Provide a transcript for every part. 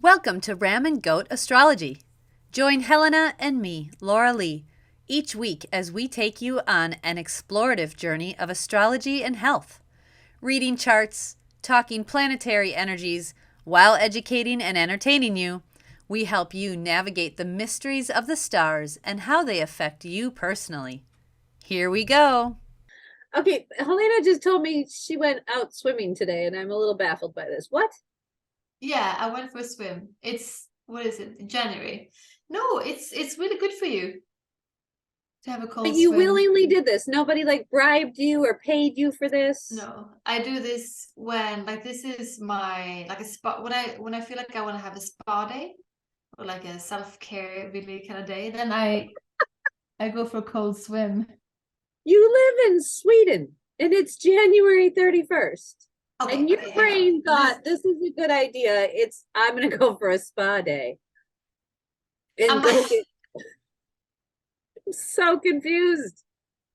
Welcome to Ram and Goat Astrology. Join Helena and me, Laura Lee, each week as we take you on an explorative journey of astrology and health, reading charts, talking planetary energies, while educating and entertaining you. We help you navigate the mysteries of the stars and how they affect you personally. Here we go. Okay, Helena just told me she went out swimming today, and I'm a little baffled by this. What? Yeah, I went for a swim. What is it? January. No, it's really good for you to have a But cold you swim. willingly did this. Nobody like bribed you or paid you for this. No, I do this when this is my a spa when I feel like I want to have a spa day or like a self-care really kind of day, then I go for a cold swim. You live in Sweden, and it's January 31st. Okay, And your okay, hang on. brain thought this is a good idea. I'm gonna go for a spa day. And go get I'm so confused.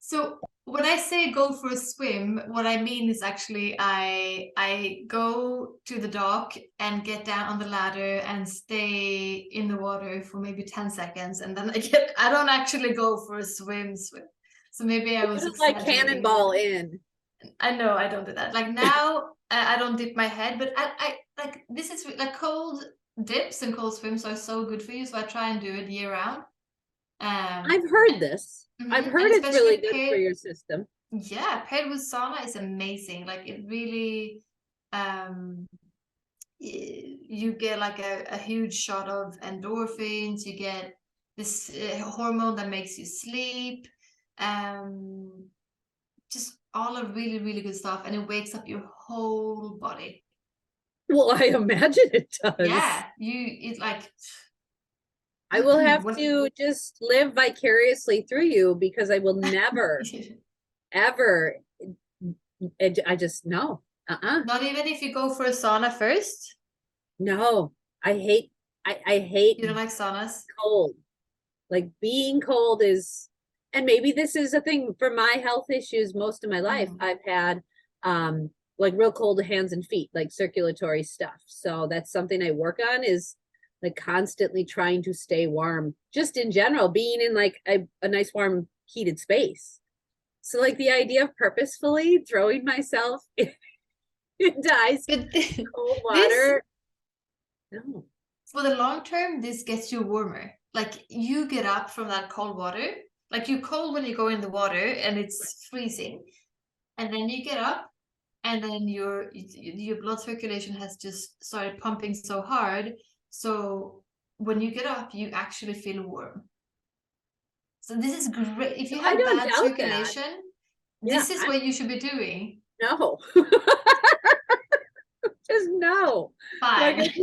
So when I say go for a swim, what I mean is actually I go to the dock and get down on the ladder and stay in the water for maybe 10 seconds, and then I don't actually go for a swim. So maybe I was Just like exaggerating. cannonball in. I know I don't do that. Like now I don't dip my head, but I like this is like cold dips and cold swims are so good for you, so I try and do it year round. I've heard this. I've heard And it's really especially good for paired, your system. yeah, paired with sauna is amazing. Like it really, um, you get like a huge shot of endorphins. You get this hormone that makes you sleep. Um, just all of really, really good stuff, and it wakes up your whole body. Well, I imagine it does. Yeah, it's like I will have to just live vicariously through you because I will never, ever. I just no. Not even if you go for a sauna first. No, I hate. I hate. You don't like saunas? Cold. Like being cold is, and maybe this is a thing for my health issues. Most of my life, I've had like real cold hands and feet, like circulatory stuff. So that's something I work on is like constantly trying to stay warm, just in general, being in like a nice warm heated space. So like the idea of purposefully throwing myself into ice cold water. No. For the long term, this gets you warmer. Like you get up from that cold water, like you're cold when you go in the water and it's freezing, and then you get up, and then your blood circulation has just started pumping so hard. So when you get up, you actually feel warm. So this is great. If you have bad circulation, this is what you should be doing. No. Just no. Fine. Like,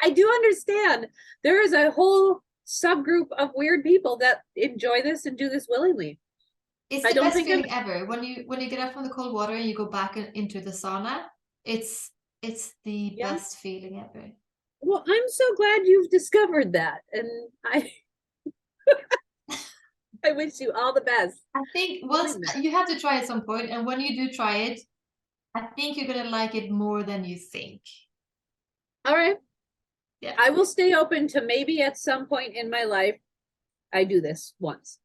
I do understand there is a whole subgroup of weird people that enjoy this and do this willingly. It's the best feeling ever when you get up from the cold water and you go back into the sauna. It's the best feeling ever. Well, I'm so glad you've discovered that, and I I wish you all the best. I think once you have to try at some point, and when you do try it, I think you're gonna like it more than you think. All right. Yeah. I will stay open to maybe at some point in my life I do this once.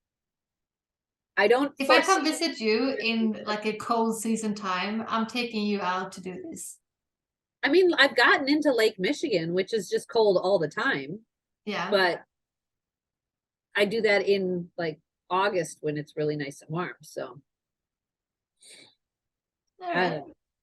I don't. If I come visit you in like a cold season time, I'm taking you out to do this. I mean, I've gotten into Lake Michigan, which is just cold all the time. Yeah. But I do that in like August when it's really nice and warm. So all right.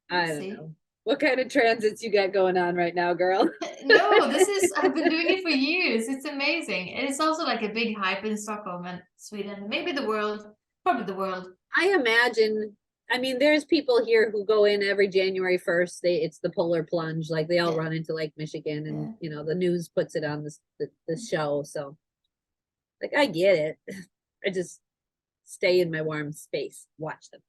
I don't know. What kind of transits you got going on right now, girl? No, I've been doing it for years. It's amazing. And it's also like a big hype in Stockholm and Sweden, maybe the world, probably the world. I imagine, I mean, there's people here who go in every January 1st. It's the polar plunge, like they all run into Lake Michigan, and you know, the news puts it on the show. So like I get it. I just stay in my warm space, watch them.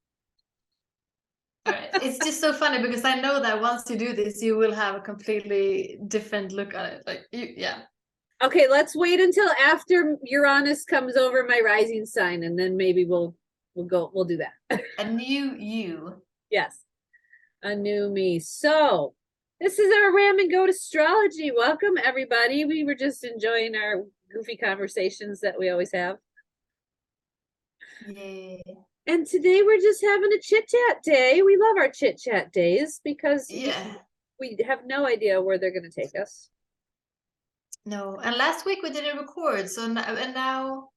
All right. It's just so funny because I know that once you do this, you will have a completely different look at it. Like yeah. Okay, let's wait until after Uranus comes over my rising sign, and then maybe we'll do that. A new you. Yes. A new me. So This is our Ram and Goat Astrology. Welcome, everybody. We were just enjoying our goofy conversations that we always have. Yeah. And today we're just having a chit-chat day. We love our chit-chat days because we have no idea where they're going to take us. No, and last week we didn't record, so now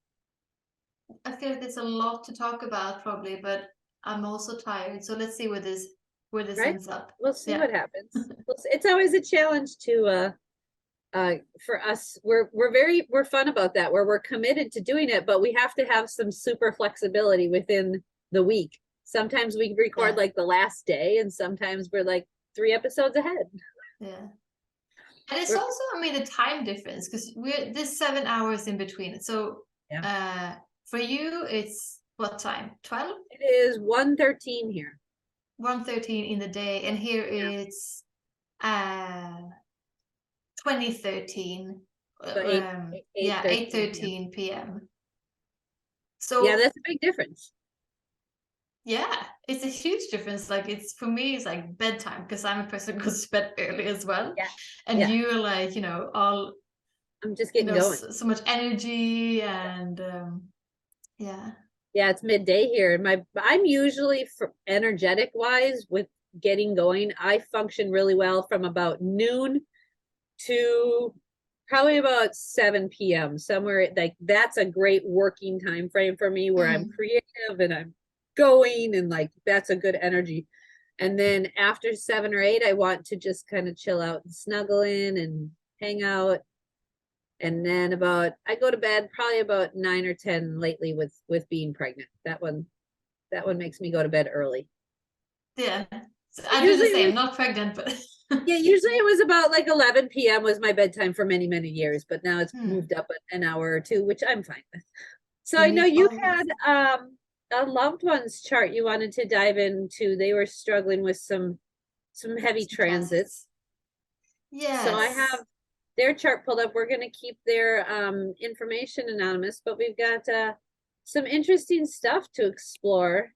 I feel like there's a lot to talk about probably, but I'm also tired. So let's see where this ends up. We'll see what happens. It's always a challenge to for us. We're fun about that, where we're committed to doing it, but we have to have some super flexibility within the week. Sometimes we record like the last day, and sometimes we're like 3 episodes ahead. Yeah. And it's also, I mean, the time difference, because there's 7 hours in between. So for you, it's what time? 12? It is 1:13 here. 1:13 in the day, and here it's 2013. So 8:13 p.m. So yeah, that's a big difference. Yeah, it's a huge difference. Like, it's, for me, it's like bedtime, because I'm a person who goes to bed early as well. Yeah. And you're like, all I'm just getting going. So much energy, and yeah, it's midday here. I'm usually, for energetic wise, with getting going, I function really well from about noon to probably about 7 p.m. somewhere. Like, that's a great working time frame for me, where I'm creative and I'm going, and like, that's a good energy. And then after 7 or 8, I want to just kind of chill out and snuggle in and hang out. And then I go to bed probably about 9 or 10 lately with being pregnant. That one makes me go to bed early. Yeah, so I do the same. Not pregnant, but yeah, usually it was about like 11 p.m. was my bedtime for many, many years, but now it's moved up an hour or two, which I'm fine with. So I know you had a loved one's chart you wanted to dive into. They were struggling with some heavy transits. Yes. So I have their chart pulled up. We're going to keep their information anonymous, but we've got some interesting stuff to explore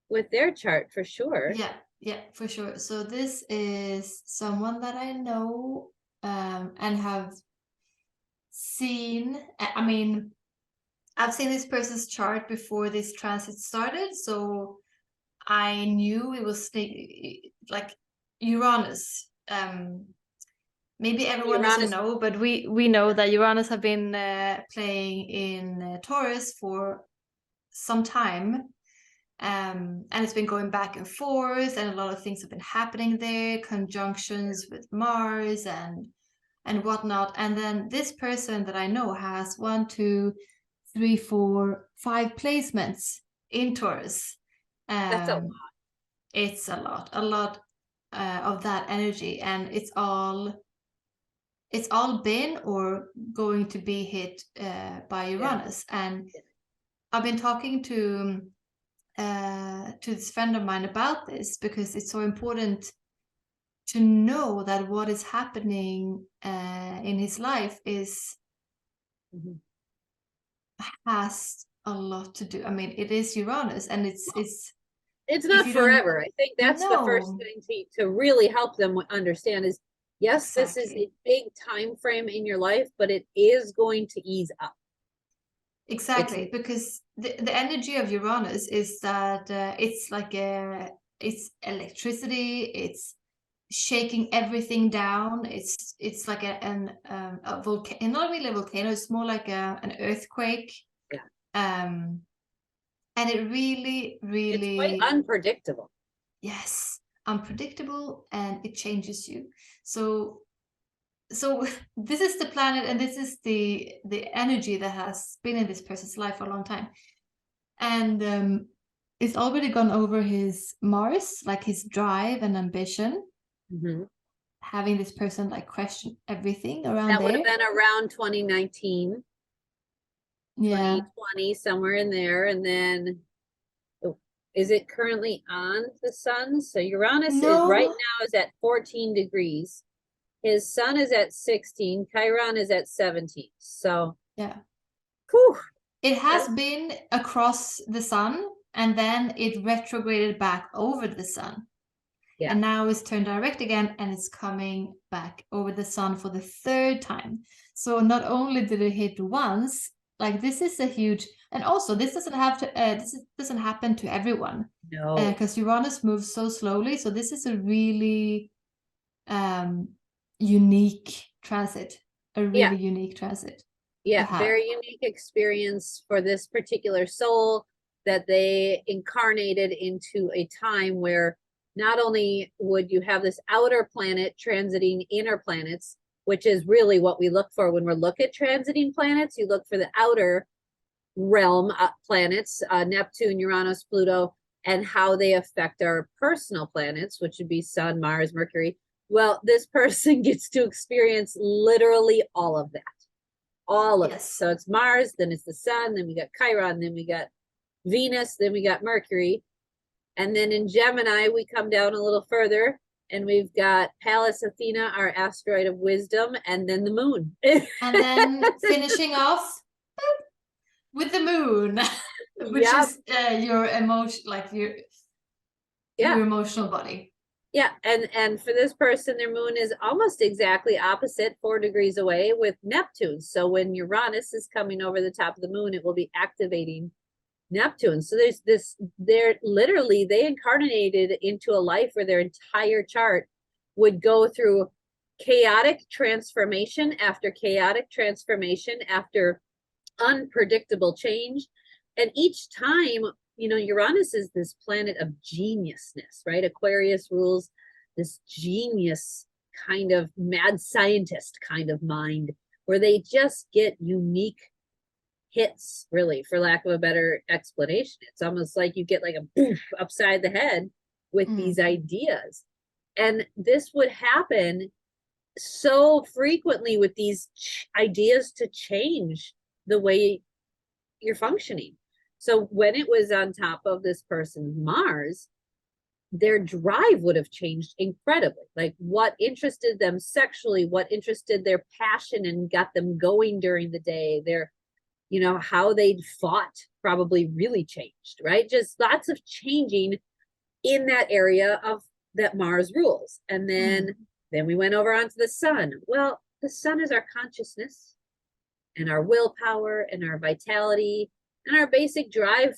with their chart for sure. Yeah, for sure. So this is someone that I know and have seen. I mean, I've seen this person's chart before this transit started, so I knew it was like Uranus. Maybe everyone doesn't know, but we know that Uranus have been playing in Taurus for some time, and it's been going back and forth, and a lot of things have been happening there, conjunctions with Mars and whatnot. And then this person that I know has 1, 2, 3, 4, 5 placements in Taurus. That's a lot. It's a lot of that energy, and it's all been or going to be hit by Uranus. And I've been talking to this friend of mine about this, because it's so important to know that what is happening in his life has a lot to do. I mean, it is Uranus, and it's not forever. I think that's the first thing to really help them understand is, yes, this is a big time frame in your life, but it is going to ease up. Exactly, because the energy of Uranus is that it's like it's electricity. It's shaking everything down. It's like a volcano, not really a volcano. It's more like an earthquake. And it really, really, it's quite unpredictable. Yes, unpredictable, and it changes you. So this is the planet, and this is the energy that has been in this person's life for a long time. And it's already gone over his Mars, like his drive and ambition. Having this person like question everything around that there. Would have been around 2019. 2020, somewhere in there. And then is it currently on the sun? So Uranus is right now is at 14 degrees. His sun is at 16. Chiron is at 17. So it has been across the sun, and then it retrograded back over the sun. Yeah. And now it's turned direct again, and it's coming back over the sun for the third time. So not only did it hit once, like this is a huge, and also this doesn't have to, doesn't happen to everyone. No. Because Uranus moves so slowly. So this is a really unique transit, a really unique transit. Yeah, very unique experience for this particular soul, that they incarnated into a time where not only would you have this outer planet transiting inner planets, which is really what we look for when we look at transiting planets. You look for the outer realm planets, Neptune, Uranus, Pluto, and how they affect our personal planets, which would be Sun, Mars, Mercury. Well, this person gets to experience literally all of that. All of it. So it's Mars, then it's the Sun, then we got Chiron, then we got Venus, then we got Mercury. And then in Gemini, we come down a little further, and we've got Pallas Athena, our asteroid of wisdom, and then the moon. And then finishing off with the moon, which is your emotion, like your emotional body. Yeah, and for this person, their moon is almost exactly opposite, 4 degrees away, with Neptune. So when Uranus is coming over the top of the moon, it will be activating Neptune. So there's this, they incarnated into a life where their entire chart would go through chaotic transformation after chaotic transformation after unpredictable change. And each time, you know, Uranus is this planet of geniusness, right? Aquarius rules this genius kind of mad scientist kind of mind, where they just get unique hits, really, for lack of a better explanation. It's almost like you get like a boof upside the head with these ideas. And this would happen so frequently with these ideas to change the way you're functioning. So when it was on top of this person's Mars, their drive would have changed incredibly. Like what interested them sexually, what interested their passion and got them going during the day, their, you know, how they'd fought probably really changed, right? Just lots of changing in that area of that Mars rules. And then we went over onto the Sun. Well, the Sun is our consciousness and our willpower and our vitality and our basic drive,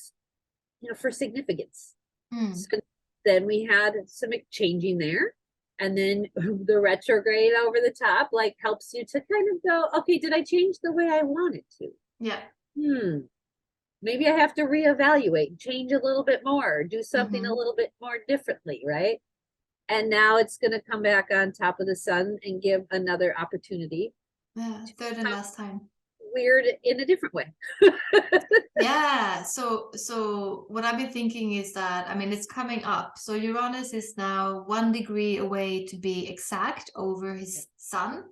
you know, for significance. So then we had some changing there. And then the retrograde over the top, like, helps you to kind of go, okay, did I change the way I wanted to? Yeah. Maybe I have to reevaluate, change a little bit more, do something a little bit more differently, right? And now it's going to come back on top of the Sun and give another opportunity. Yeah, third and last time. Weird in a different way. Yeah, so what I've been thinking is that, I mean, it's coming up. So Uranus is now 1 degree away, to be exact, over his Sun.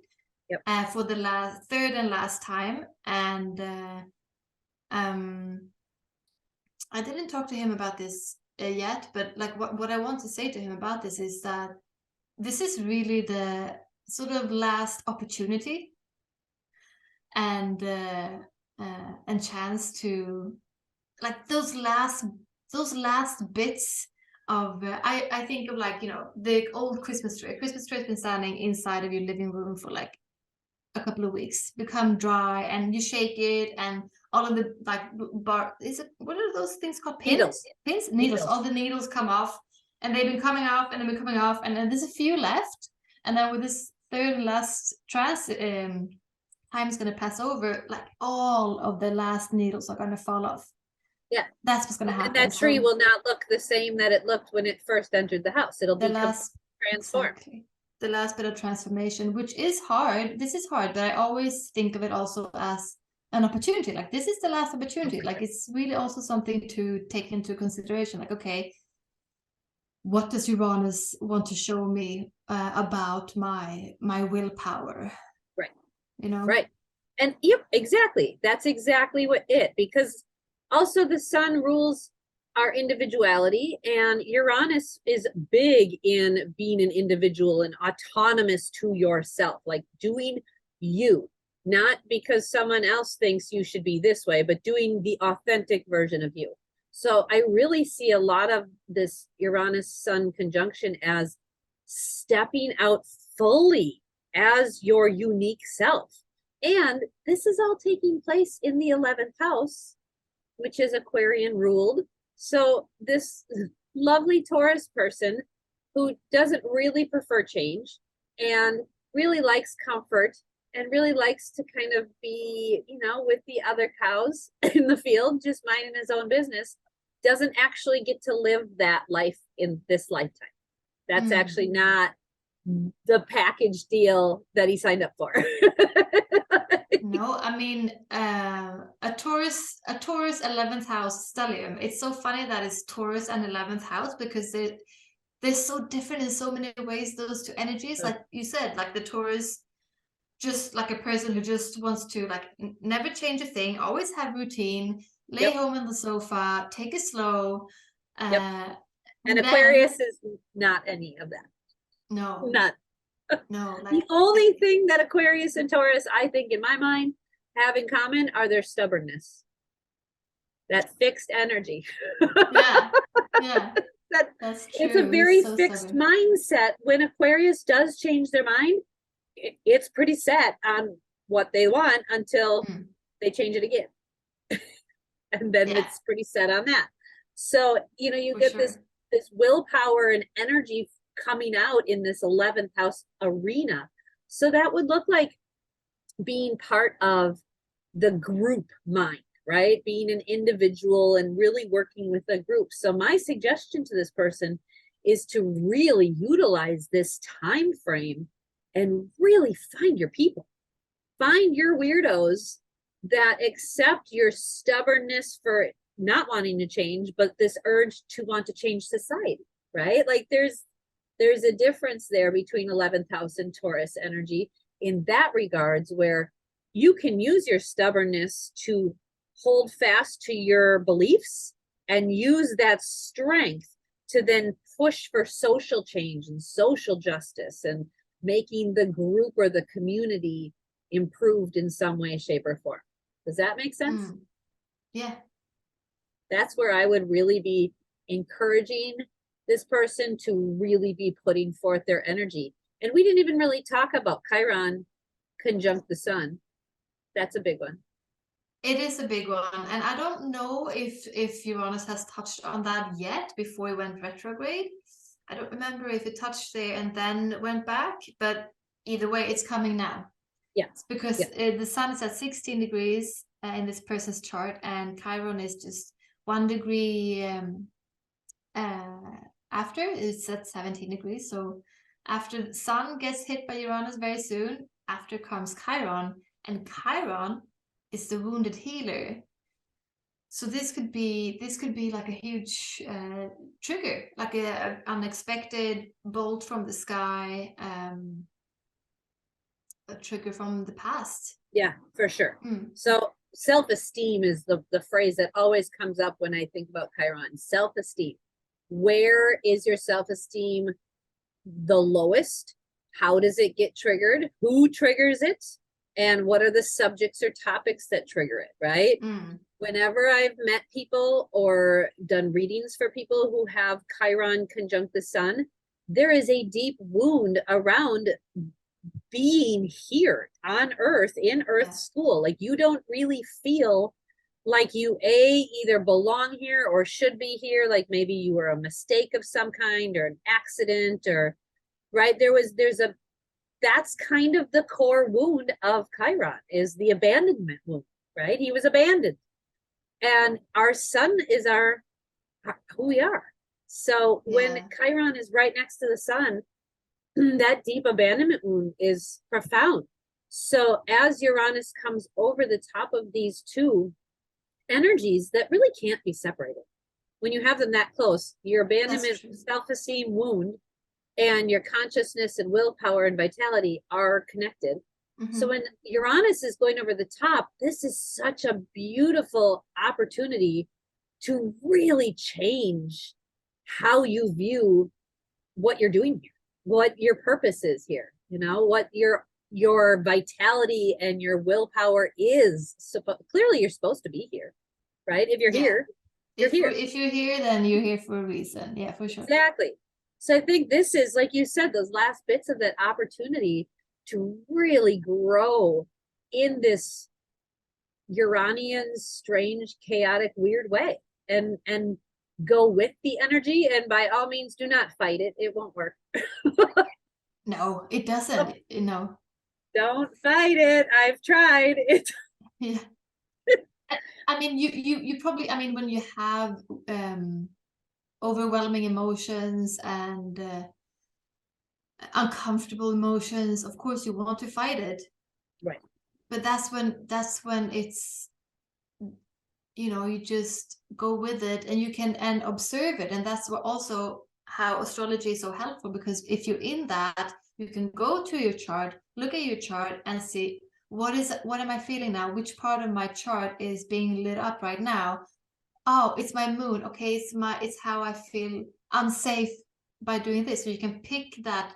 For the third and last time. And I didn't talk to him about this yet, but like what I want to say to him about this is that this is really the sort of last opportunity and chance to, like, those last bits of I think of, like, you know, the old Christmas tree. A Christmas tree has been standing inside of your living room for like a couple of weeks, become dry, and you shake it, and all of the, like, what are those things called? Needles. All the needles come off, and they've been coming off, and they've been coming off, and then there's a few left. And then with this third and last time is going to pass over, like, all of the last needles are going to fall off. Yeah, that's what's going to happen. And that tree will not look the same that it looked when it first entered the house. It'll be transformed. Exactly. The last bit of transformation, which is hard. This is hard, but I always think of it also as an opportunity. Like, this is the last opportunity. Like, it's really also something to take into consideration. Like, okay, what does Uranus want to show me about my willpower? Right. You know? Right. And yep, exactly. That's exactly because also the Sun rules our individuality, and Uranus is big in being an individual and autonomous to yourself, like doing you, not because someone else thinks you should be this way, but doing the authentic version of you. So I really see a lot of this Uranus Sun conjunction as stepping out fully as your unique self. And this is all taking place in the 11th house, which is Aquarian ruled. So this lovely Taurus person who doesn't really prefer change and really likes comfort and really likes to kind of be, you know, with the other cows in the field, just minding his own business, doesn't actually get to live that life in this lifetime. That's actually not the package deal that he signed up for. No, I mean, a Taurus 11th house stellium. It's so funny that it's Taurus and 11th house, because they're so different in so many ways, those two energies. Like you said, like the Taurus, just like a person who just wants to like never change a thing, always have routine, lay home on the sofa, take it slow. And then, Aquarius is not any of that. no, Not. no. Like, The only thing that Aquarius and Taurus, I think in my mind, have in common are their stubbornness. That fixed energy. yeah, yeah. That's true. It's a very so fixed stubborn. mindset. When Aquarius does change their mind, it's pretty set on what they want until they change it again. And then it's pretty set on that. So, you know, you get this willpower and energy coming out in this 11th house arena. So that would look like being part of the group mind, right? Being an individual and really working with a group. So my suggestion to this person is to really utilize this time frame and really find your people. Find your weirdos that accept your stubbornness for not wanting to change, but this urge to want to change society, right? Like there's a difference there between 11th house and Taurus energy in that regards, where you can use your stubbornness to hold fast to your beliefs and use that strength to then push for social change and social justice and making the group or the community improved in some way, shape, or form. Does that make sense? Yeah. That's where I would really be encouraging this person to really be putting forth their energy. And we didn't even really talk about Chiron conjunct the sun. That's a big one. It is a big one. And I don't know if Uranus has touched on that yet before it went retrograde. I don't remember if it touched there and then went back, but either way, it's coming now. Yeah. Because the sun is at 16 degrees in this person's chart, and Chiron is just 1 degree after. It's at 17 degrees. So after the sun gets hit by Uranus very soon, after comes Chiron, and Chiron is the wounded healer. So this could be like a huge trigger, like a unexpected bolt from the sky, a trigger from the past. Yeah, for sure. So self-esteem is the phrase that always comes up when I think about Chiron. Self-esteem. Where is your self-esteem the lowest? How does it get triggered? Who triggers it? And what are the subjects or topics that trigger it, right? Whenever I've met people or done readings for people who have Chiron conjunct the sun, there is a deep wound around being here on Earth, in Earth school. Like you don't really feel like you either belong here or should be here. Like maybe you were a mistake of some kind or an accident, or right. That's kind of the core wound of Chiron, is the abandonment wound, right? He was abandoned. And our sun is who we are. So when Chiron is right next to the sun, that deep abandonment wound is profound. So as Uranus comes over the top of these two energies that really can't be separated, when you have them that close, your abandonment, self-esteem wound, and your consciousness and willpower and vitality are connected. So when Uranus is going over the top, this is such a beautiful opportunity to really change how you view what you're doing here, what your purpose is here, you know, what your vitality and your willpower is. Clearly you're supposed to be here, right? If you're here, you're here. If you're here, then you're here for a reason. Yeah, for sure. Exactly. So I think this is, like you said, those last bits of that opportunity to really grow in this Uranian, strange, chaotic, weird way, and go with the energy. And by all means, do not fight it. It won't work. No, it doesn't. No. Don't fight it. I've tried it. Yeah. I mean, you probably, I mean, when you have overwhelming emotions and uncomfortable emotions, of course you want to fight it. Right. But that's when it's, you know, you just go with it and you can and observe it. And that's what also how astrology is so helpful, because if you're in that, you can go to your chart, look at your chart and see what am I feeling now? Which part of my chart is being lit up right now? Oh, it's my moon. Okay, it's how I feel unsafe by doing this. So you can pick that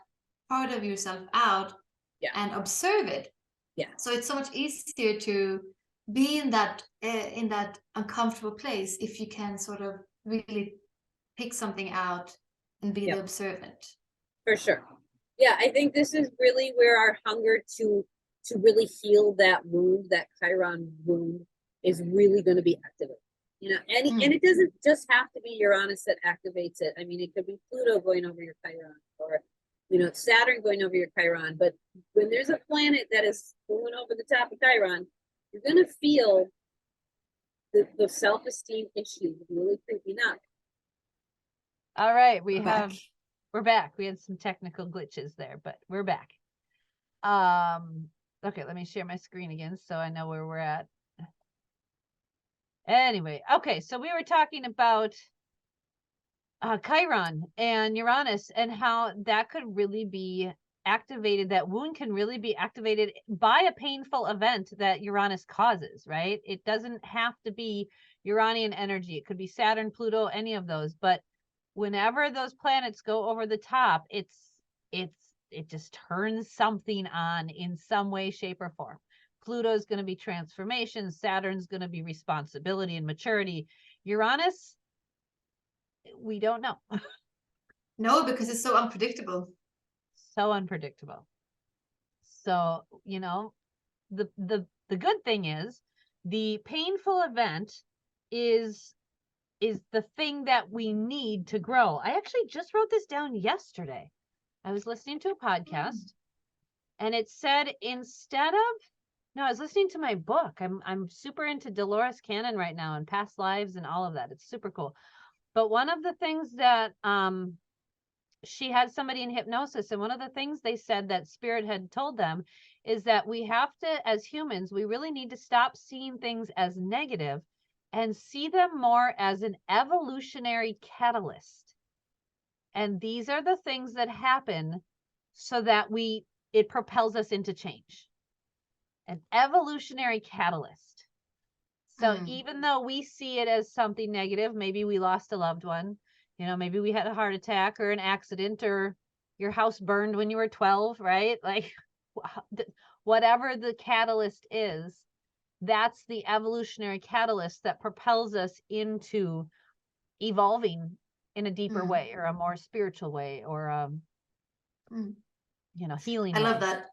part of yourself out, yeah, and observe it. Yeah. So it's so much easier to be in that uncomfortable place if you can sort of really pick something out and be the observant. For sure. Yeah, I think this is really where our hunger to really heal that wound, that Chiron wound, is really going to be activated. You know, and it doesn't just have to be Uranus that activates it. I mean, it could be Pluto going over your Chiron, or, you know, Saturn going over your Chiron. But when there's a planet that is going over the top of Chiron, you're going to feel the self-esteem issue really creeping up. All right, we're back. We had some technical glitches there, but we're back. Okay, let me share my screen again so I know where we're at. Anyway, okay, so we were talking about Chiron and Uranus and how that could really be activated. That wound can really be activated by a painful event that Uranus causes, right? It doesn't have to be Uranian energy. It could be Saturn, Pluto, any of those. But whenever those planets go over the top, it just turns something on in some way, shape, or form. Pluto's going to be transformation. Saturn's going to be responsibility and maturity. Uranus, we don't know. No, because it's so unpredictable. So unpredictable. So, you know, the good thing is the painful event is the thing that we need to grow. I actually just wrote this down yesterday. I was listening to a podcast and it said I was listening to my book. I'm super into Dolores Cannon right now and past lives and all of that. It's super cool. But one of the things that she had somebody in hypnosis, and one of the things they said that Spirit had told them is that we have to, as humans, we really need to stop seeing things as negative and see them more as an evolutionary catalyst. And these are the things that happen so that it propels us into change. An evolutionary catalyst. So even though we see it as something negative, maybe we lost a loved one, you know, maybe we had a heart attack or an accident, or your house burned when you were 12, right? Like whatever the catalyst is, that's the evolutionary catalyst that propels us into evolving in a deeper way, or a more spiritual way, or you know, healing I way. love that.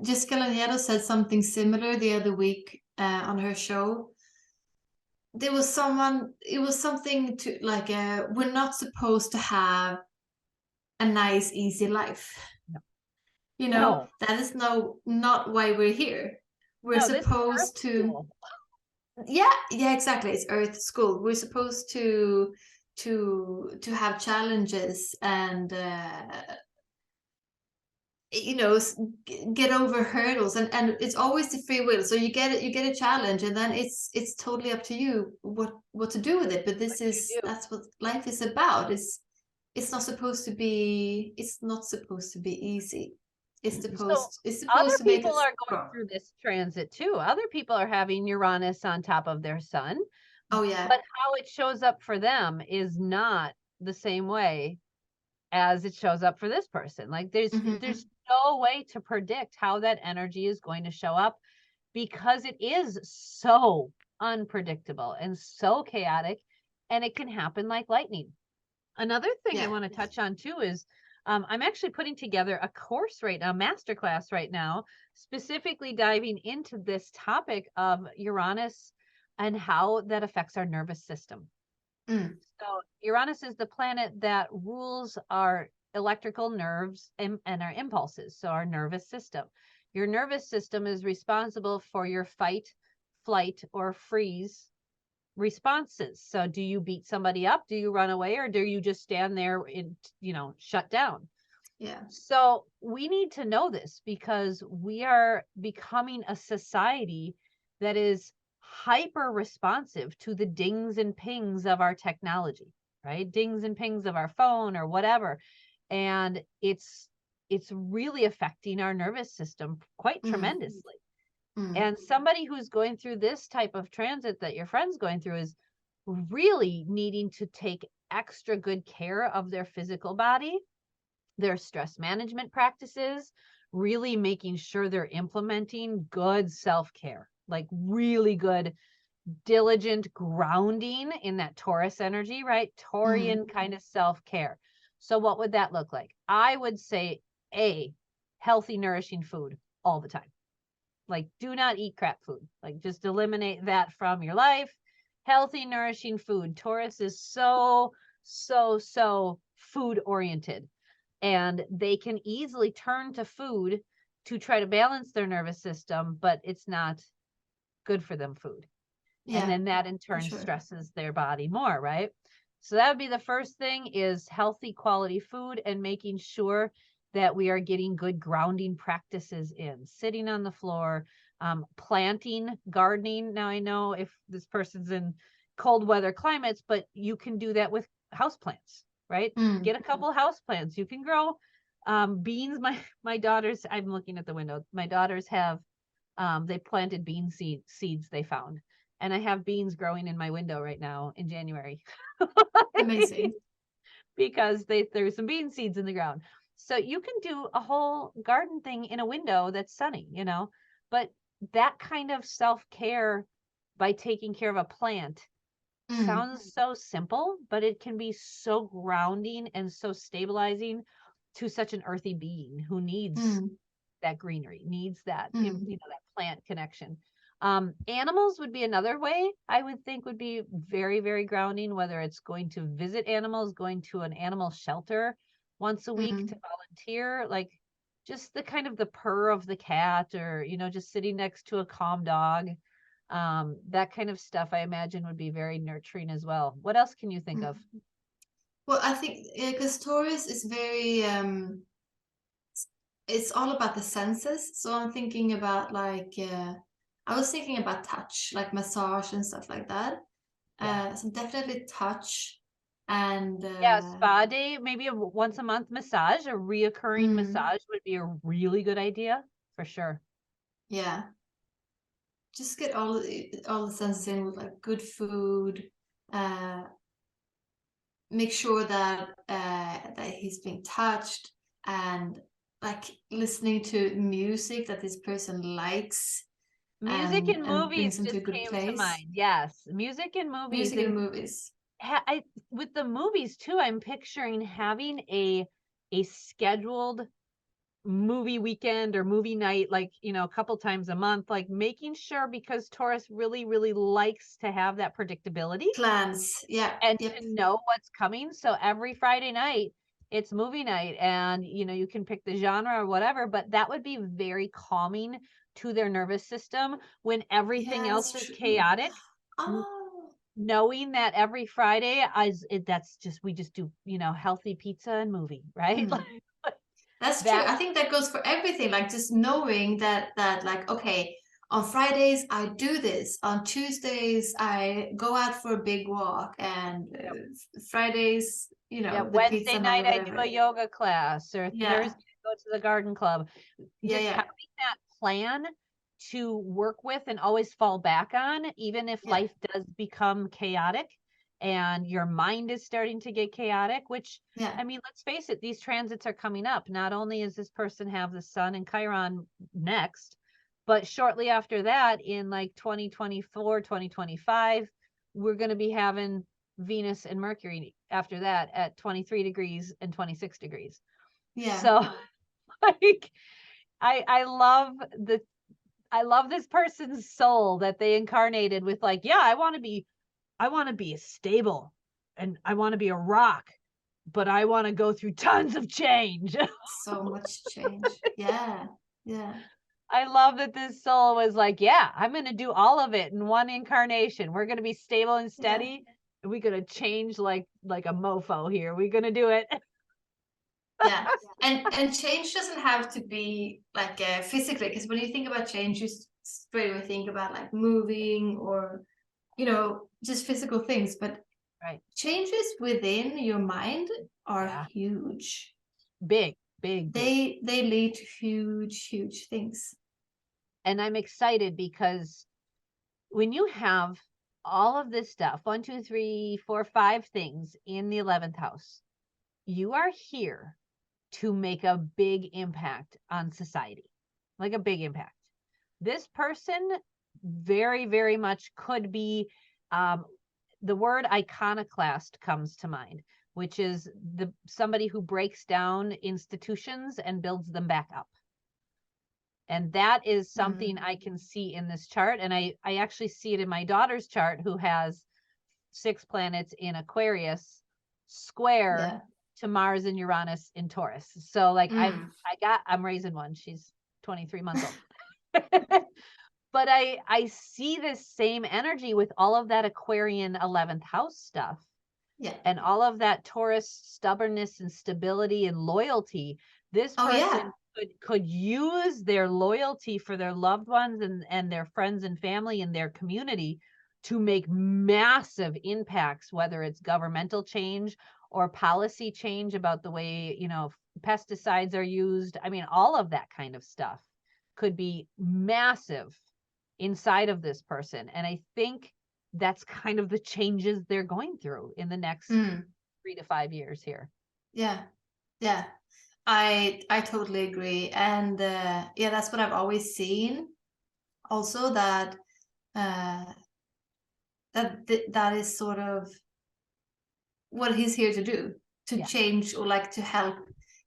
Jessica Laniero said something similar the other week on her show. It was something to like, we're not supposed to have a nice, easy life. No. You know, that is not why we're here. We're supposed to. Yeah, exactly. It's Earth School. We're supposed to have challenges and you know, get over hurdles, and it's always the free will. So you get a challenge, and then it's totally up to you what to do with it. But that's what life is about. It's not supposed to be easy. It's supposed other to make people us are going through this transit too. Other people are having Uranus on top of their sun. Oh yeah. But how it shows up for them is not the same way as it shows up for this person. Like there's no way to predict how that energy is going to show up, because it is so unpredictable and so chaotic, and it can happen like lightning. Another thing I Yeah. want to touch on too is I'm actually putting together a course right now, masterclass right now, specifically diving into this topic of Uranus and how that affects our nervous system. So Uranus is the planet that rules our electrical nerves and our impulses, so our nervous system. Your nervous system is responsible for your fight, flight, or freeze responses. So do you beat somebody up? Do you run away? Or do you just stand there and, shut down? Yeah. So we need to know this because we are becoming a society that is hyper responsive to the dings and pings of our technology, right? Dings and pings of our phone or whatever. And it's really affecting our nervous system quite tremendously. And somebody who's going through this type of transit that your friend's going through is really needing to take extra good care of their physical body, their stress management practices, really making sure they're implementing good self-care, like really good, diligent grounding in that Taurus energy, right? Taurian kind of self-care. So what would that look like? I would say healthy, nourishing food all the time. Like, do not eat crap food. Like, just eliminate that from your life. Healthy, nourishing food. Taurus is so food oriented, and they can easily turn to food to try to balance their nervous system, but it's not good for them food. Yeah. And then that in turn stresses their body more, right? So that would be the first thing, is healthy quality food and making sure that we are getting good grounding practices in, sitting on the floor, planting, gardening. Now I know if this person's in cold weather climates, but you can do that with houseplants, right? Get a couple houseplants. You can grow beans. My daughters, I'm looking at the window. My daughters have, they planted bean seeds they found. And I have beans growing in my window right now in January. Amazing. Because there's some bean seeds in the ground. So you can do a whole garden thing in a window that's sunny, but that kind of self-care by taking care of a plant sounds so simple, but it can be so grounding and so stabilizing to such an earthy being who needs that greenery, needs that, that plant connection. Animals would be another way I would think would be very, very grounding, whether it's going to visit animals, going to an animal shelter once a week to volunteer, like just the kind of the purr of the cat, or, just sitting next to a calm dog. That kind of stuff I imagine would be very nurturing as well. What else can you think of? Well, I think because Taurus is very it's all about the senses. So I'm thinking about I was thinking about touch, like massage and stuff like that. So definitely touch, and spa day, maybe a once a month massage, a reoccurring massage would be a really good idea for sure. Yeah, just get all the senses in with like good food. Make sure that he's being touched, and like listening to music that this person likes. Music and brings movies them to a just good came to place. mind. Yes, music and movies. Music and movies. With the movies too, I'm picturing having a scheduled movie weekend or movie night, like, a couple times a month, like making sure, because Taurus really, really likes to have that predictability. Plans. Yeah. And to know what's coming. So every Friday night, it's movie night, and, you can pick the genre or whatever, but that would be very calming to their nervous system when everything else is chaotic. Knowing that every Friday we just do, healthy pizza and movie, right? That's true. I think that goes for everything. Like just knowing that like, okay, on Fridays I do this. On Tuesdays I go out for a big walk, and Fridays, the Wednesday pizza night I whatever. do a yoga class, or Thursday I go to the garden club. Just having that plan to work with and always fall back on, even if life does become chaotic and your mind is starting to get chaotic, which, I mean, let's face it, these transits are coming up. Not only is this person have the sun and Chiron next, but shortly after that, in like 2024, 2025, we're going to be having Venus and Mercury after that at 23 degrees and 26 degrees. Yeah. So like I love this person's soul that they incarnated with, like, yeah, I want to be stable and I want to be a rock, but I want to go through tons of change. So much change. Yeah. Yeah. I love that this soul was like, yeah, I'm going to do all of it in one incarnation. We're going to be stable and steady. And we're going to change like a mofo here. We're going to do it. Yeah. And change doesn't have to be like physically, because when you think about change, you straight away think about like moving or, you know, just physical things. But Right. changes within your mind are Yeah. huge. Big. They lead to huge things. And I'm excited because when you have all of this stuff, 1, 2, 3, 4, 5 things in the 11th house, you are here to make a big impact on society, like a big impact. This person very, very much could be, the word iconoclast comes to mind, which is somebody who breaks down institutions and builds them back up. And that is something I can see in this chart. And I actually see it in my daughter's chart, who has 6 planets in Aquarius square to Mars and Uranus in Taurus. So like I'm raising one. She's 23 months old. But I see this same energy with all of that Aquarian 11th house stuff. Yeah. And all of that Taurus stubbornness and stability and loyalty. This person could use their loyalty for their loved ones and their friends and family and their community to make massive impacts, whether it's governmental change or policy change about the way, you know, pesticides are used. I mean, all of that kind of stuff could be massive inside of this person. And I think that's kind of the changes they're going through in the next 3 to 5 years here. Yeah. I totally agree. And that's what I've always seen. Also that that is sort of what he's here to do, to change or like to help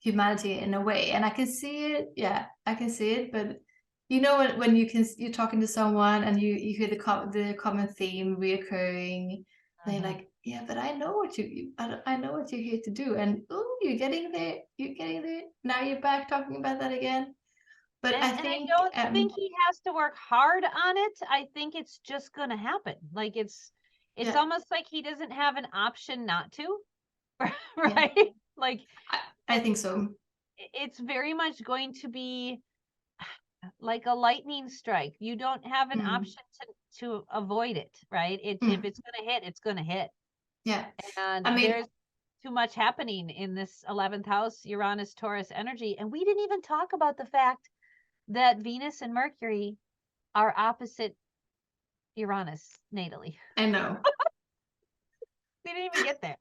humanity in a way. And I can see it. Yeah, I can see it. But you know, when you're talking to someone and you hear the common theme reoccurring, they're like, yeah, but I know what you're here to do. And you're getting there. Now you're back talking about that again. But I think I don't think he has to work hard on it. I think it's just going to happen. Like it's almost like he doesn't have an option not to, right? Yeah. Like I think so. It's very much going to be like a lightning strike. You don't have an option to avoid it, right? If it's going to hit, it's going to hit. Yeah. And I mean, there's too much happening in this 11th house, Uranus, Taurus energy. And we didn't even talk about the fact that Venus and Mercury are opposite Uranus natally. I know. We didn't even get there.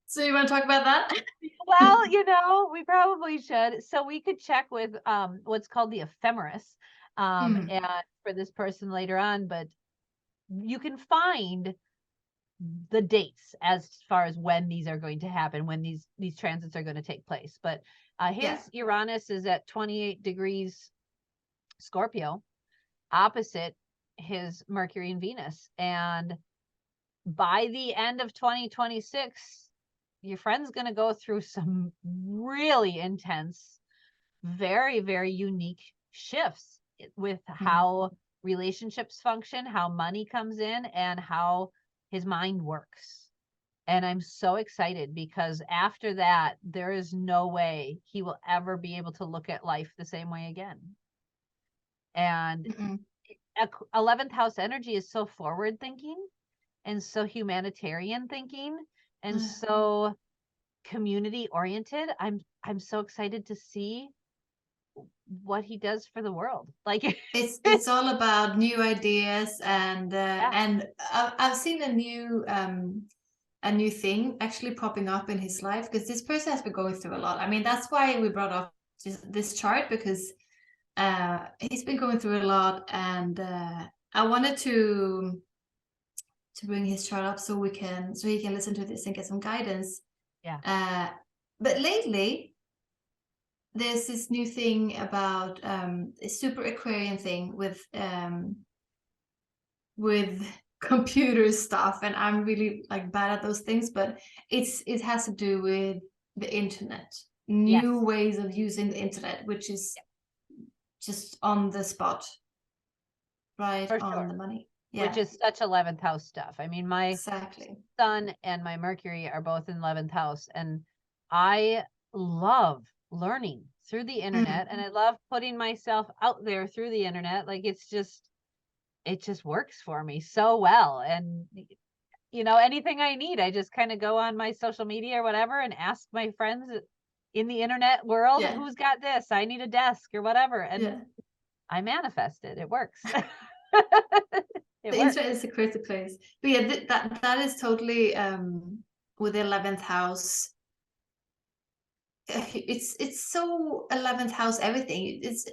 So you want to talk about that? Well, you know, we probably should. So we could check with what's called the ephemeris and for this person later on, but you can find the dates as far as when these are going to happen, when these transits are going to take place. But his Uranus is at 28 degrees Scorpio, opposite his Mercury and Venus. And by the end of 2026, your friend's going to go through some really intense, very, very unique shifts with how relationships function, how money comes in, and how his mind works. And I'm so excited because after that, there is no way he will ever be able to look at life the same way again. And 11th house energy is so forward thinking and so humanitarian thinking and so community oriented. I'm so excited to see what he does for the world. Like it's all about new ideas and I've seen a new thing actually popping up in his life, because this person has been going through a lot. I mean, that's why we brought up this chart, because he's been going through a lot, and I wanted to bring his chart up so he can listen to this and get some guidance. Yeah. But lately there's this new thing about a super Aquarian thing with computer stuff, and I'm really like bad at those things, but it has to do with the internet, new ways of using the internet, which is just on the spot, right? For on sure. the money. Which is such 11th house stuff. I mean, my Exactly. Sun and my Mercury are both in 11th house, and I love learning through the internet, and I love putting myself out there through the internet. Like it just works for me so well. And you know, anything I need, I just kind of go on my social media or whatever and ask my friends in the internet world, who's got this? I need a desk or whatever. And I manifest it. It works. The internet is a crazy place. But yeah, that is totally with the 11th house. It's so 11th house everything. It's,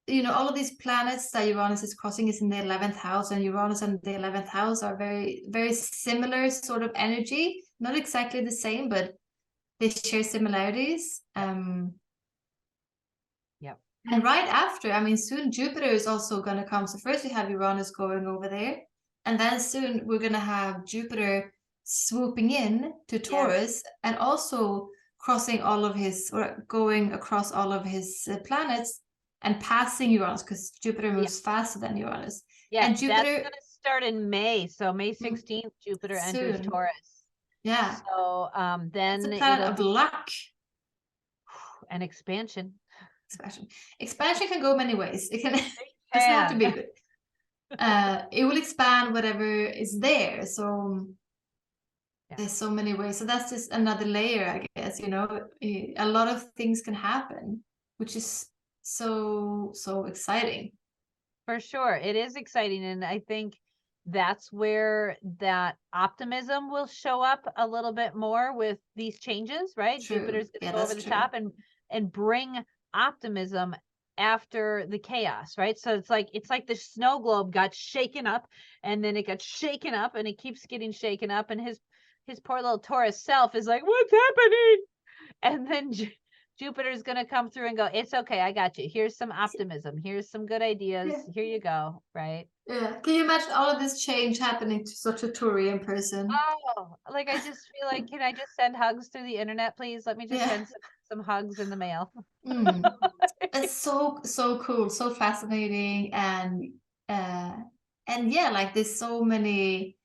you know, all of these planets that Uranus is crossing is in the 11th house, and Uranus and the 11th house are very, very similar sort of energy. Not exactly the same, but they share similarities. And right after, I mean, soon Jupiter is also going to come. So first we have Uranus going over there, and then soon we're going to have Jupiter swooping in to Taurus, and also crossing all of his, or going across all of his planets and passing Uranus, because Jupiter moves faster than Uranus. Yeah, and Jupiter, that's going to start in May. So May 16th, Jupiter enters Taurus. Yeah. So then it's a planet of luck. And expansion. Expansion can go many ways. It can doesn't have to be good. It will expand whatever is there. So there's so many ways. So that's just another layer, I guess. You know, a lot of things can happen, which is so exciting. For sure, it is exciting, and I think that's where that optimism will show up a little bit more with these changes, right? True. Jupiter's going to go over the top and bring optimism after the chaos, right? So it's like the snow globe got shaken up, and then it got shaken up, and it keeps getting shaken up, and his poor little Taurus self is like, what's happening? And then Jupiter's going to come through and go, it's okay, I got you. Here's some optimism. Here's some good ideas. Here you go, right? Yeah. Can you imagine all of this change happening to such a Taurian person? Oh, like I just feel like, can I just send hugs through the internet, please? Let me just send some hugs in the mail. It's so cool, so fascinating, and yeah, like there's so many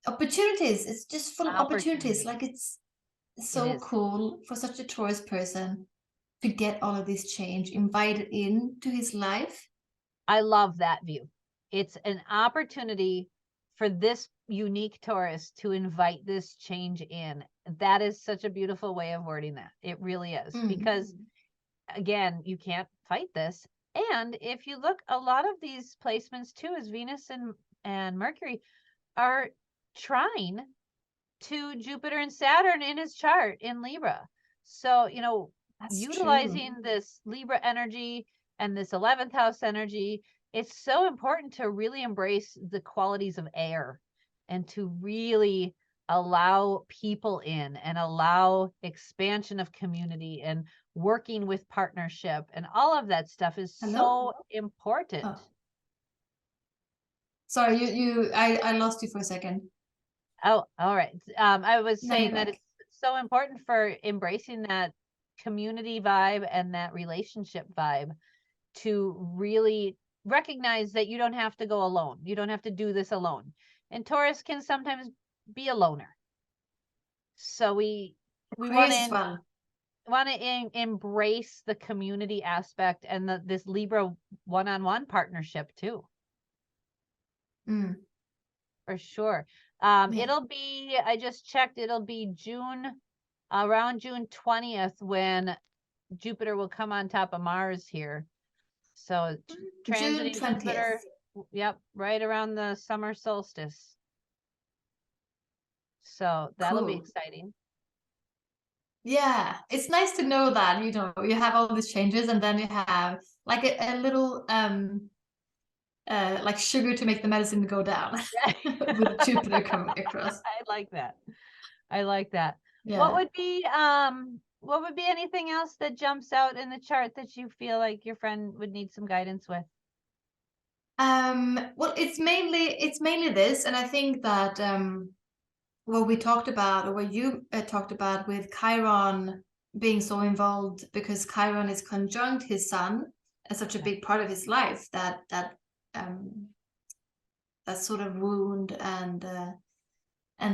opportunities. It's just full of opportunities. Like it's so cool for such a Taurus person to get all of this change invited into his life. I love that view. It's an opportunity for this unique Taurus to invite this change in. That is such a beautiful way of wording that. It really is. Because again, you can't fight this. And if you look, a lot of these placements too, as Venus and Mercury are trying to Jupiter and Saturn in his chart in Libra. So, you know, utilizing this Libra energy and this 11th house energy, it's so important to really embrace the qualities of air and to really allow people in and allow expansion of community and working with partnership, and all of that stuff is so important. Sorry, I lost you for a second. Oh, all right. I was saying that it's so important for embracing that community vibe and that relationship vibe to really recognize that you don't have to go alone. You don't have to do this alone. And Taurus can sometimes be a loner. So we want to embrace the community aspect and this Libra one-on-one partnership too. For sure. It'll be, I just checked, it'll be around June 20th when Jupiter will come on top of Mars here. So transiting Jupiter, yep, right around the summer solstice. So that'll be exciting. Yeah, it's nice to know that, you know, you have all these changes, and then you have like a little like sugar to make the medicine go down with Jupiter coming across. I like that. I like that. Yeah. What would be anything else that jumps out in the chart that you feel like your friend would need some guidance with? Well, it's mainly this, and I think that what we talked about, or what you talked about with Chiron being so involved, because Chiron is conjunct his sun as such a big part of his life, that sort of wound and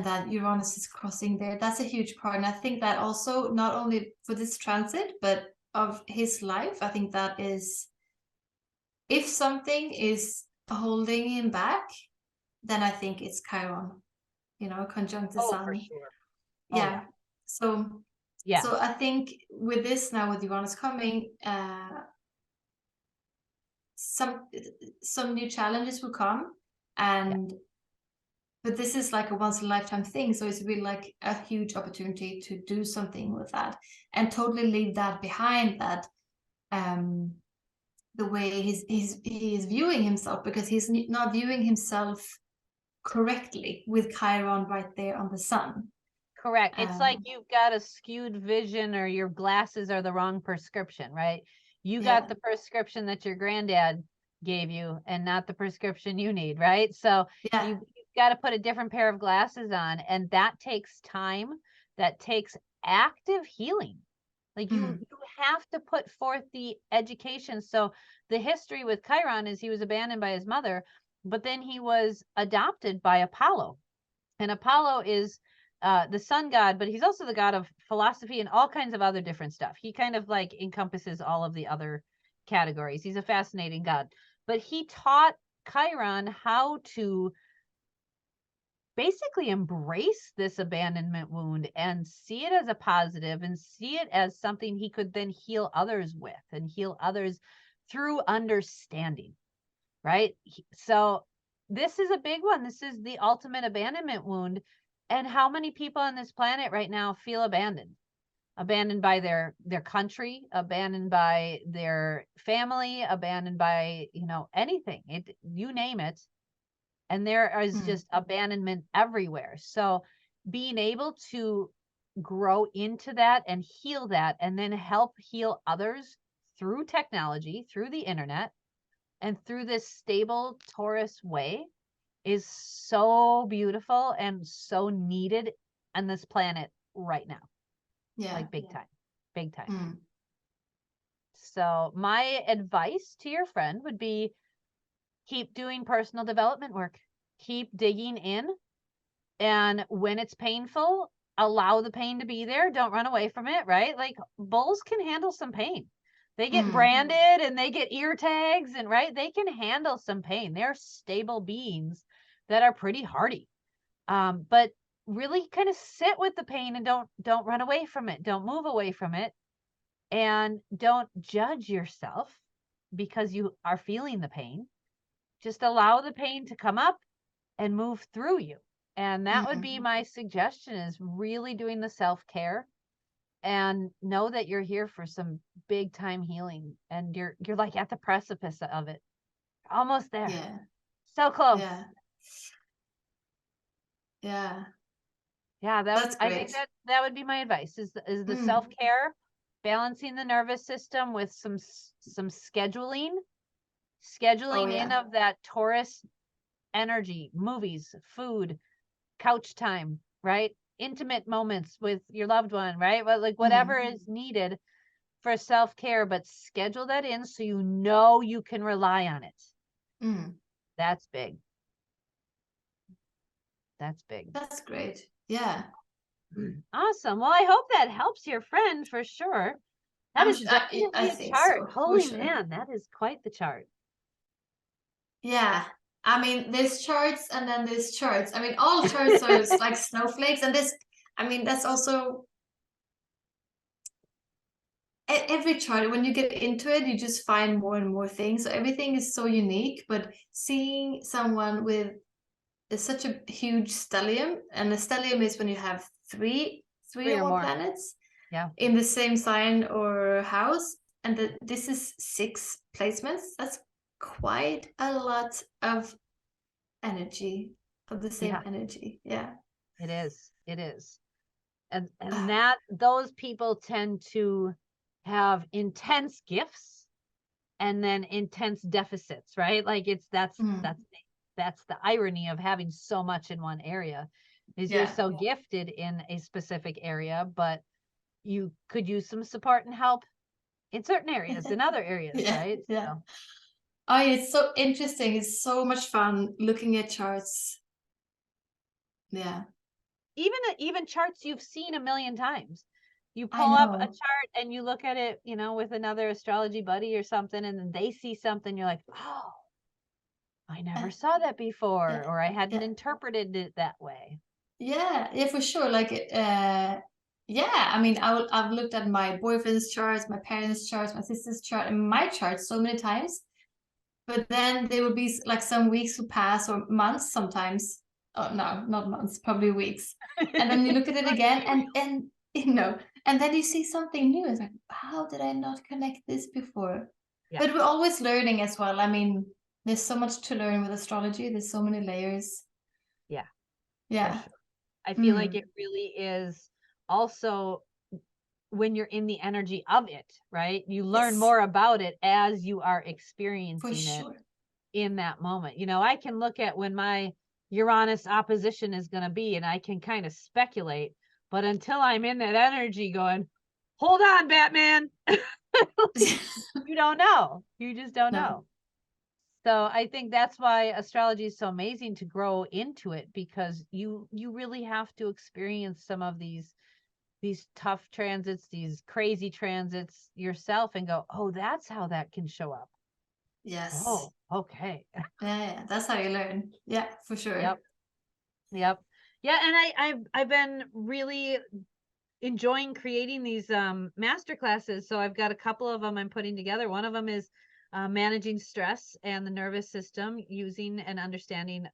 that Uranus is crossing there. That's a huge part, and I think that also not only for this transit, but of his life. I think that is, if something is holding him back, then I think it's Chiron, conjunct the sun. For sure. Yeah. So yeah. So I think with this now, with Uranus coming, some new challenges will come, but this is like a once in a lifetime thing. So it's really like a huge opportunity to do something with that and totally leave that behind, that the way he is viewing himself, because he's not viewing himself correctly with Chiron right there on the sun. Correct. It's like you've got a skewed vision, or your glasses are the wrong prescription, right? You got the prescription that your granddad gave you and not the prescription you need, right? So you've got to put a different pair of glasses on, and that takes time. That takes active healing. Like you have to put forth the education. So the history with Chiron is he was abandoned by his mother, but then he was adopted by Apollo. And Apollo is the sun god, but he's also the god of philosophy and all kinds of other different stuff. He kind of like encompasses all of the other categories. He's a fascinating god. But he taught Chiron how to basically embrace this abandonment wound and see it as a positive, and see it as something he could then heal others with, and heal others through understanding, right? So this is a big one. This is the ultimate abandonment wound. And how many people on this planet right now feel abandoned by their country, abandoned by their family, abandoned by, anything, you name it. And there is just abandonment everywhere. So being able to grow into that and heal that, and then help heal others through technology, through the internet, and through this stable Taurus way, is so beautiful and so needed on this planet right now. Like big time. So my advice to your friend would be, keep doing personal development work. Keep digging in. And when it's painful, allow the pain to be there. Don't run away from it, right? Like bulls can handle some pain. They get branded and they get ear tags, and they can handle some pain. They're stable beings that are pretty hardy. But really kind of sit with the pain and don't run away from it. Don't move away from it. And don't judge yourself because you are feeling the pain. Just allow the pain to come up and move through you. And that would be my suggestion, is really doing the self-care, and know that you're here for some big time healing, and you're like at the precipice of it. Almost there. Yeah. So close. Yeah. That's great. I think that would be my advice, is the self-care, balancing the nervous system with some scheduling in of that Taurus energy, movies, food, couch time, right? Intimate moments with your loved one, right? But like whatever is needed for self-care, but schedule that in so you can rely on it. That's big. That's big. That's great. Yeah. Awesome. Well, I hope that helps your friend for sure. That is definitely a chart. So, holy man, that is quite the chart. Yeah. I mean, there's charts and then there's charts. I mean, all charts are like snowflakes. And that's also every chart. When you get into it, you just find more and more things. So everything is so unique. But seeing someone with such a huge stellium, and a stellium is when you have three or more planets in the same sign or house, and this is 6 placements. That's quite a lot of energy, of the same Yeah. energy. Yeah. It is. It is. And that those people tend to have intense gifts and then intense deficits, right? Like that's the irony of having so much in one area is you're so gifted in a specific area, but you could use some support and help in certain areas, in other areas, Yeah, right? yeah. So, Oh, it's so interesting. It's so much fun looking at charts. Yeah, even charts you've seen a million times. You I pull up a know. chart and you look at it, with another astrology buddy or something, and then they see something, you're like, oh, I never saw that before, Yeah, or I hadn't yeah, interpreted it that way. yeah, for sure. Like, yeah. I mean, I've looked at my boyfriend's charts, my parents' charts, my sister's chart, and my charts so many times. But then there will be like some weeks who pass or months sometimes. Oh no, not months, probably weeks. And then you look at it again, and and then you see something new. It's like, how did I not connect this before? Yeah, But we're always learning as well. I mean, there's so much to learn with astrology. There's so many layers. yeah, for Yeah. sure. I feel like Mm. it really is also when you're in the energy of it, right? You learn Yes, more about it as you are for experiencing it sure. in that moment. I can look at when my Uranus opposition is going to be and I can kind of speculate, but until I'm in that energy going, hold on, Batman, you don't know. You just don't No. know. So I think that's why astrology is so amazing to grow into it, because you really have to experience some of these tough transits, these crazy transits yourself and go, oh, that's how that can show up. Yes. Oh, okay. Yeah, that's how you learn. Yeah, for sure. Yep. Yep. Yeah, and I've been really enjoying creating these master classes. So I've got a couple of them I'm putting together. One of them is managing stress and the nervous system using and understanding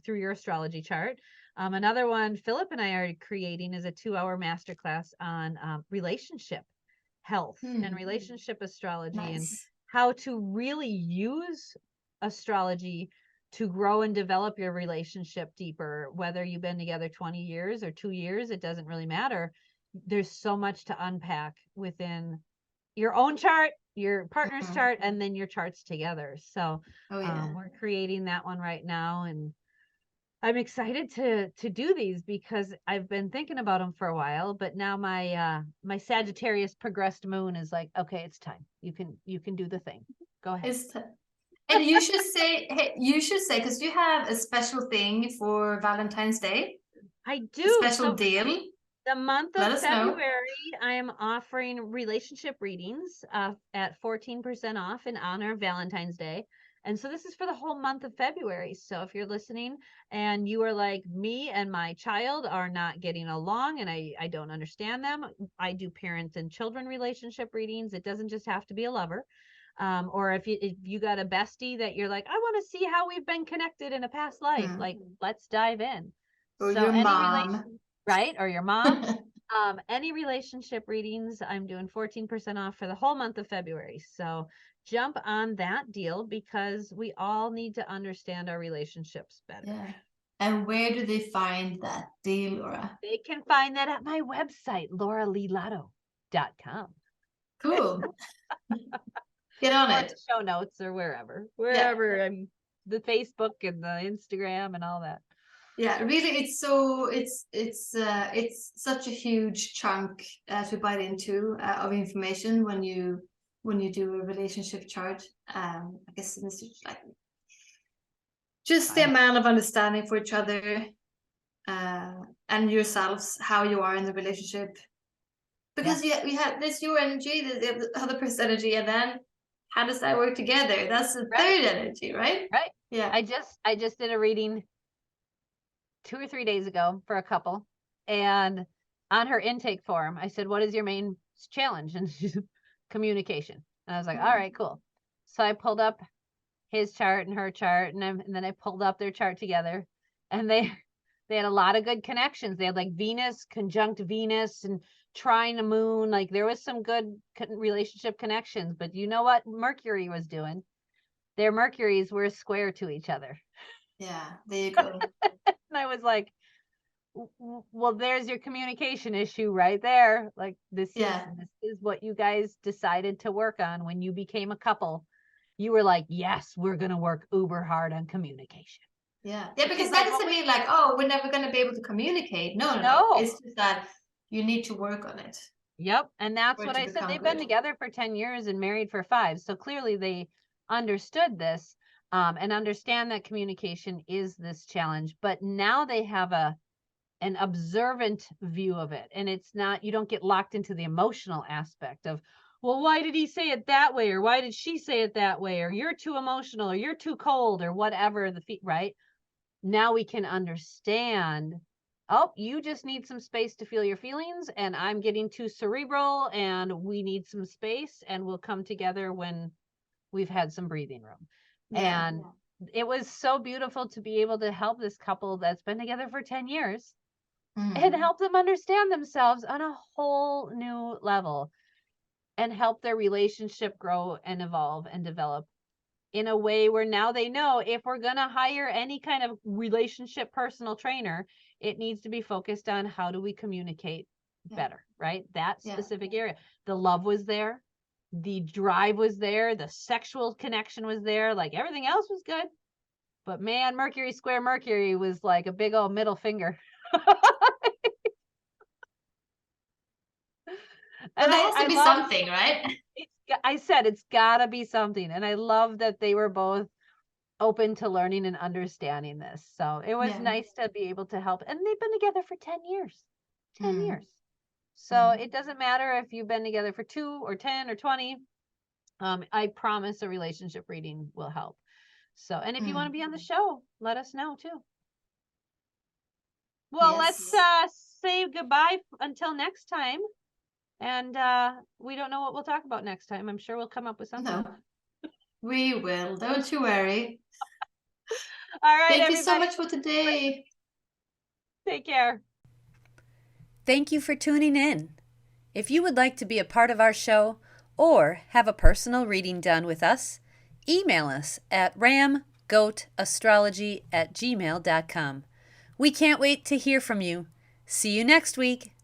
through your astrology chart. Another one Philip and I are creating is a 2-hour masterclass on relationship health and relationship astrology and Nice. how to really use astrology to grow and develop your relationship deeper. Whether you've been together 20 years or 2 years, it doesn't really matter. There's so much to unpack within your own chart, your partner's chart, and then your charts together. So Oh yeah. we're creating that one right now, and I'm excited to do these because I've been thinking about them for a while, but now my Sagittarius progressed moon is like, okay, it's time. You can do the thing. Go ahead. And you should say, hey, because you have a special thing for Valentine's Day, I a do. special So deal. the month of Let us know. February, I am offering relationship readings at 14% off in honor of Valentine's Day. And so this is for the whole month of February. So if you're listening and you are like, me and my child are not getting along and I don't understand them, I do parent and children relationship readings. It doesn't just have to be a lover. Or if you got a bestie that you're like, I want to see how we've been connected in a past life, like let's dive in. Or So your any mom. right? Or your mom. Any relationship readings, I'm doing 14% off for the whole month of February. So jump on that deal because we all need to understand our relationships better. Yeah. And where do they find that deal, Laura? They can find that at my website, lauraleelotto.com. Cool. Get on Or it. the show notes or wherever Yeah. I'm the Facebook and the Instagram and all that. Yeah, really, it's such a huge chunk to bite into of information when you do a relationship chart. I guess this is like just the amount of understanding for each other and yourselves, how you are in the relationship. Because you have this your energy, the other person's energy, and then how does that work together? That's the third energy, right? Right. Yeah. I just did a reading 2 or 3 days ago for a couple, and on her intake form, I said, "What is your main challenge?" And she's communication. And I was like, "All right, cool." So I pulled up his chart and her chart, and then I pulled up their chart together, and they had a lot of good connections. They had like Venus conjunct Venus and trine the moon. Like there was some good relationship connections. But you know what Mercury was doing? their Mercuries were square to each other. Yeah, there you go. And I was like, well, there's your communication issue right there. Like this is what you guys decided to work on when you became a couple. You were like, yes, we're going to work uber hard on communication. Yeah, because that doesn't mean like, oh, we're never going to be able to communicate. No. It's just that you need to work on it. Yep. And that's what I said. They've been together for 10 years and married for 5. So clearly they understood this and understand that communication is this challenge. But now they have an observant view of it. And it's not, you don't get locked into the emotional aspect of, well, why did he say it that way? Or why did she say it that way? Or you're too emotional, or you're too cold, or whatever right? Now we can understand, oh, you just need some space to feel your feelings, and I'm getting too cerebral, and we need some space, and we'll come together when we've had some breathing room. And it was so beautiful to be able to help this couple that's been together for 10 years and help them understand themselves on a whole new level and help their relationship grow and evolve and develop in a way where now they know if we're going to hire any kind of relationship personal trainer, it needs to be focused on how do we communicate better, right? That specific area. The love was there. The drive was there. The sexual connection was there. Like everything else was good. But man, Mercury square Mercury was like a big old middle finger. And there has to be something, right? I said it's gotta be something. And I love that they were both open to learning and understanding this. So it was nice to be able to help. And they've been together for 10 years. 10 years. So it doesn't matter if you've been together for 2 or 10 or 20. I promise a relationship reading will help. So, and if you want to be on the show, let us know too. Well, let's say goodbye until next time. And we don't know what we'll talk about next time. I'm sure we'll come up with something. No, we will. Don't you worry. All right, Thank you so much for today. Take care. Thank you for tuning in. If you would like to be a part of our show or have a personal reading done with us, email us at RamGoatAstrology@gmail.com. We can't wait to hear from you. See you next week.